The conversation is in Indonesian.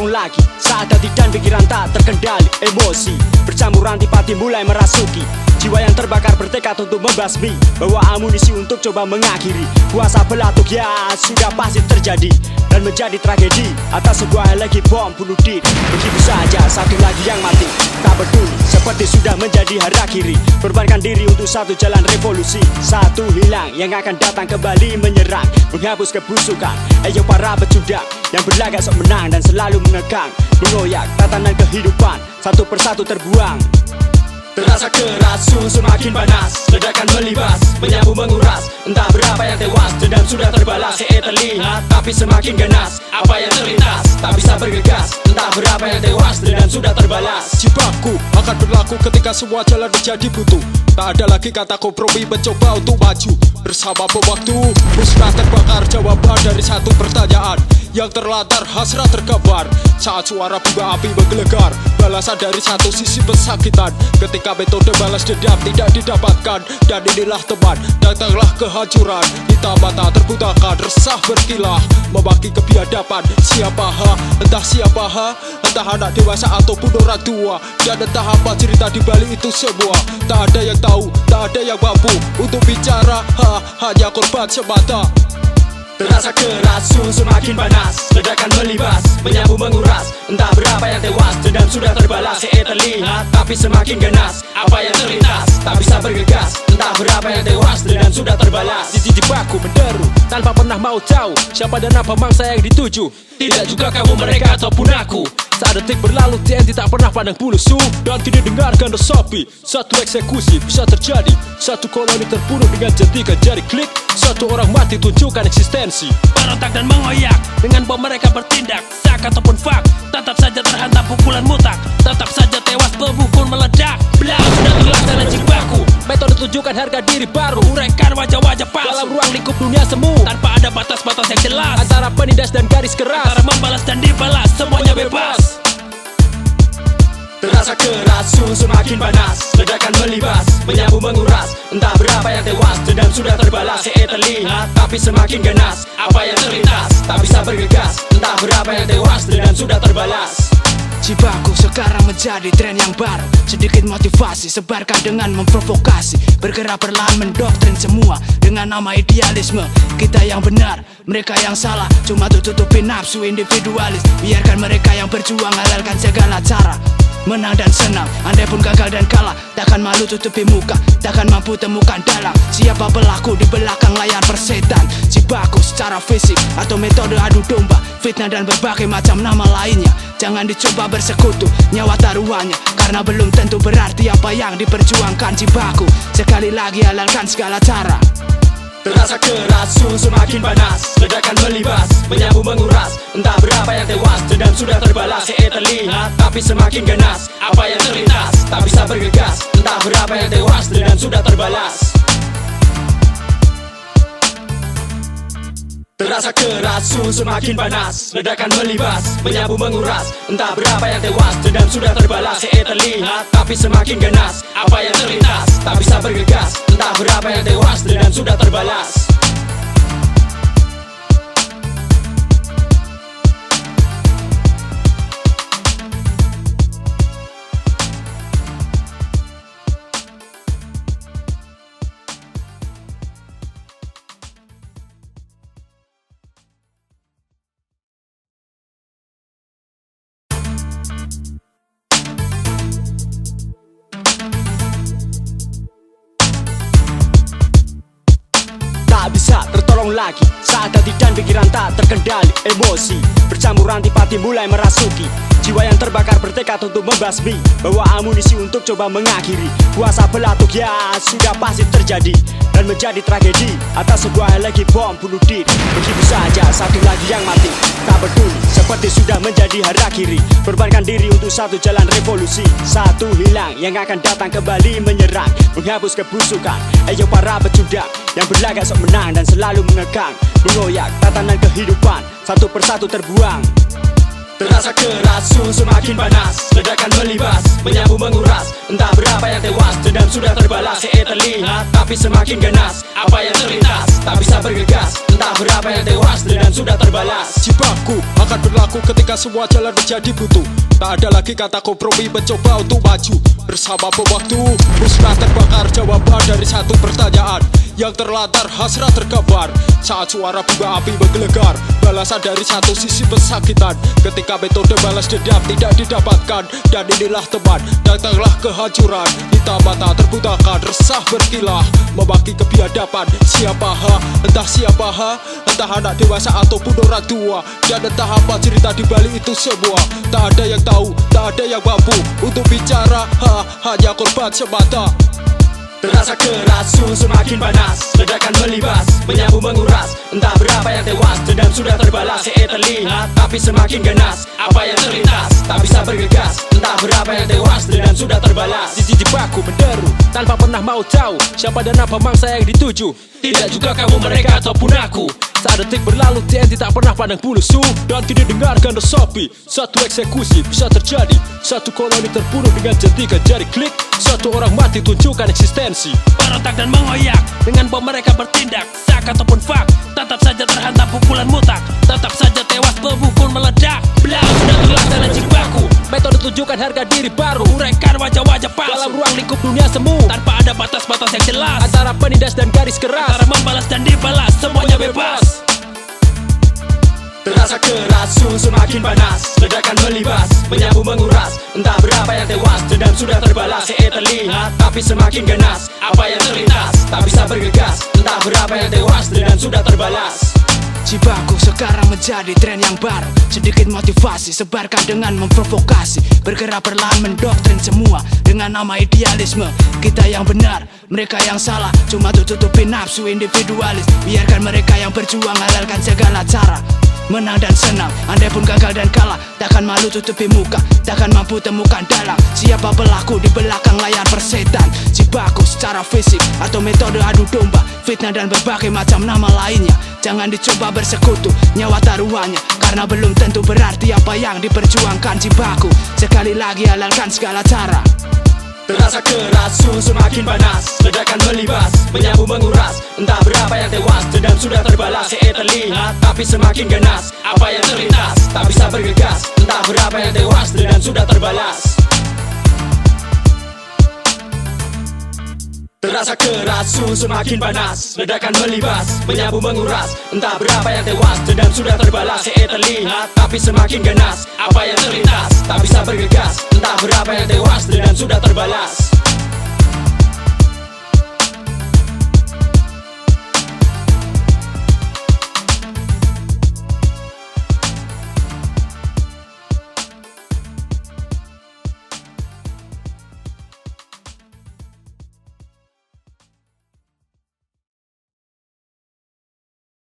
tertolong lagi saat hati dan pikiran tak terkendali. Emosi bercampur antipati mulai merasuki jiwa yang terbakar bertekad untuk membasmi, bawa amunisi untuk coba mengakhiri kuasa belatuk ya sudah pasti terjadi dan menjadi tragedi atas sebuah lagi bom bunuh diri. Begitu saja satu lagi yang mati, tak peduli seperti sudah menjadi harakiri. Korbankan diri untuk satu jalan revolusi, satu hilang yang akan datang kembali menyerang, menghapus kebusukan. Ayo para pecundang yang berlagak sok menang dan selalu mengekang, mengoyak tatanan kehidupan satu persatu terbuang. Terasa keras, suhu semakin panas, ledakan melibas, menyambung menguras. Entah berapa yang tewas, dendam sudah terbalas. Terlihat, tapi semakin ganas. Apa yang terlintas, tak bisa bergegas. Entah berapa yang tewas, dendam sudah terbalas. Jibaku akan berlaku ketika semua jalan menjadi buntu. Tak ada lagi kata kompromi mencoba untuk maju. Bersama pewaktu, musnah terbakar jawaban dari satu pertanyaan yang terlantar hasrat tergambar. Saat suara bunga api menggelegar, balasan dari satu sisi pesakitan. Ketika metode balas dendam tidak didapatkan, dan inilah teman, datanglah kehancuran. Hitam mata terbutakan, resah berkilah, membagi kebiadaban. Siapa ha? Entah siapa ha? Entah anak dewasa ataupun orang tua, dan entah apa cerita di balik itu semua. Tak ada yang tahu, tak ada yang mampu untuk bicara, hanya korban semata. Terasa keras, suhu semakin panas, ledakan melibas, menyambung menguras. Entah berapa yang tewas, dendam sudah terbalas. Terlihat, tapi semakin ganas. Apa yang terlintas, tak bisa bergegas. Entah berapa yang tewas, dendam sudah terbalas. Jibaku menderu, tanpa pernah mau tahu siapa dan apa mangsa yang dituju. Tidak juga kamu, mereka ataupun aku. Saat detik berlalu, TNT tak pernah pandang bulu su. Dan kini dengarkan resapi, satu eksekusi bisa terjadi. Satu koloni terbunuh dengan jentikan jari klik. Satu orang mati tunjukkan eksistensi. Berontak dan mengoyak, dengan bom mereka bertindak. Sak ataupun fak, tetap saja terhantam pukulan mutak. Tetap saja tewas pemukul meledak. Belah sudah terlaksana jibaku. Metode tunjukkan harga diri baru, uraikan wajah-wajah palsu dalam ruang lingkup dunia semu, tanpa ada batas-batas yang jelas. antara penindas dan garis keras, antara membalas dan dibalas, semuanya bebas. Terasa keras, suhu semakin panas, ledakan melibas, menyambung menguras. Entah berapa yang tewas, dendam sudah terbalas. Terlihat, tapi semakin ganas. Apa yang terlintas, tak bisa bergegas. Entah berapa yang tewas, dendam sudah terbalas. Jibaku sekarang menjadi tren yang baru. Sedikit motivasi, sebarkan dengan memprovokasi. Bergerak perlahan mendoktrin semua dengan nama idealisme. Kita yang benar, mereka yang salah. Cuma tutupi nafsu individualis. Biarkan mereka yang berjuang, halalkan segala cara. Menang dan senang, andai pun gagal dan kalah. Takkan malu tutupi muka, takkan mampu temukan dalang. Siapa pelaku di belakang layar persetan. Jibaku secara fisik atau metode adu domba, fitnah dan berbagai macam nama lainnya. Jangan dicoba bersekutu, nyawa taruhannya, karena belum tentu berarti apa yang diperjuangkan. Jibaku sekali lagi halalkan segala cara. Terasa keras, suhu semakin panas, ledakan melibas, menyambung menguras. Entah berapa yang tewas, dendam sudah terbalas. Terlihat, tapi semakin ganas. Apa yang terlintas, tak bisa bergegas. Entah berapa yang tewas, dendam sudah terbalas. Terasa keras, suhu semakin panas, ledakan melibas, menyambung menguras. Entah berapa yang tewas, dendam sudah terbalas. Terlihat, tapi semakin ganas. Apa yang terlintas, tak bisa bergegas. Entah berapa yang tewas, dendam sudah terbalas. Tak bisa tertolong lagi saat hati dan pikiran tak terkendali. Emosi bercampur antipati mulai merasuki jiwa yang terbakar bertekad untuk membasmi, bawa amunisi untuk coba mengakhiri kuasa belatuk ya sudah pasti terjadi dan menjadi tragedi atas sebuah lagi bom bunuh diri. Begitu saja satu lagi yang mati, tak peduli seperti sudah menjadi harakiri. Korbankan diri untuk satu jalan revolusi, satu hilang yang akan datang kembali menyerang, menghapus kebusukan. Ayo para pecundang yang berlagak sok menang dan selalu mengekang, mengoyak tatanan kehidupan satu persatu terbuang. Terasa keras, suhu semakin panas, ledakan melibas, menyapu menguras. Entah berapa yang tewas, dendam sudah terbalas. Terlihat, tapi semakin ganas. Apa yang terlintas, tak bisa bergegas. Entah berapa yang tewas, dendam sudah terbalas. Jibaku akan berlaku ketika semua jalan menjadi buntu. Tak ada lagi kata kompromi mencoba untuk maju. Bersama pewaktu, musnah terbakar jawaban dari satu pertanyaan yang terlantar hasrat tergambar. Saat suara bunga api menggelegar, balasan dari satu sisi pesakitan. Ketika metode balas dendam tidak didapatkan, dan inilah teman, datanglah kehancuran. Hitam mata terbutakan, resah berkilah, memaki kebiadaban. Siapa entah siapa entah anak dewasa ataupun orang tua, dan entah apa cerita di balik itu semua. Tak ada yang tahu, tak ada yang mampu untuk bicara, hanya korban semata. Terasa keras, suhu semakin panas, ledakan melibas, menyapu menguras. Entah berapa yang tewas, dendam sudah terbalas. Terlihat, tapi semakin ganas. Apa yang terlintas, tak bisa bergegas. Entah berapa yang tewas, dendam sudah terbalas. Jibaku menderu, tanpa pernah mau tahu siapa dan apa mangsa yang dituju. Tidak juga kamu, mereka ataupun aku. Saat detik berlalu, TNT tak pernah pandang bulu su. Dan kini dengarkan resapi, satu eksekusi bisa terjadi. Satu koloni terbunuh dengan jentikan jari klik. Satu orang mati tunjukkan eksistensi. Berontak dan mengoyak, dengan bom mereka bertindak. Sak ataupun fak, tetap saja terhantam pukulan mutak. Tetap saja tewas pemukul meledak. Blam, dan terlaksana jibaku. Metode tunjukkan harga diri baru, uraikan wajah-wajah palsu dalam ruang lingkup dunia semu, tanpa ada batas-batas yang jelas antara penindas dan garis keras, antara membalas dan dibalas, semuanya bebas. Terasa keras, suhu semakin panas, ledakan melibas, menyapu menguras. Entah berapa yang tewas, dendam sudah terbalas. Terlihat, tapi semakin ganas. Apa yang terlintas, tak bisa bergegas. Entah berapa yang tewas, dendam sudah terbalas. Jibaku sekarang menjadi tren yang baru. Sedikit motivasi, sebarkan dengan memprovokasi. Bergerak perlahan mendoktrin semua dengan nama idealisme. Kita yang benar, mereka yang salah, cuma tutupin nafsu individualis. Biarkan mereka yang berjuang, halalkan segala cara. Menang dan senang, andai pun gagal dan kalah, takkan malu tutupi muka, takkan mampu temukan dalang. Siapa pelaku di belakang layar persetan? Jibaku secara fisik atau metode adu domba, fitnah dan berbagai macam nama lainnya. Jangan dicoba bersekutu, nyawa taruhannya, karena belum tentu berarti apa yang diperjuangkan. Jibaku sekali lagi halalkan segala cara. Terasa keras, suhu semakin panas, ledakan melibas, menyapu menguras. Entah berapa yang tewas, dendam sudah terbalas. Terlihat, tapi semakin ganas. Apa yang terlintas, tak bisa bergegas. Entah berapa yang tewas, dendam sudah terbalas. Terasa keras, suhu semakin panas, ledakan melibas, menyapu menguras. Entah berapa yang tewas, dendam sudah terbalas. Terlihat, tapi semakin ganas. Apa yang terlintas, tak bisa bergegas. Entah berapa yang tewas, dendam sudah terbalas.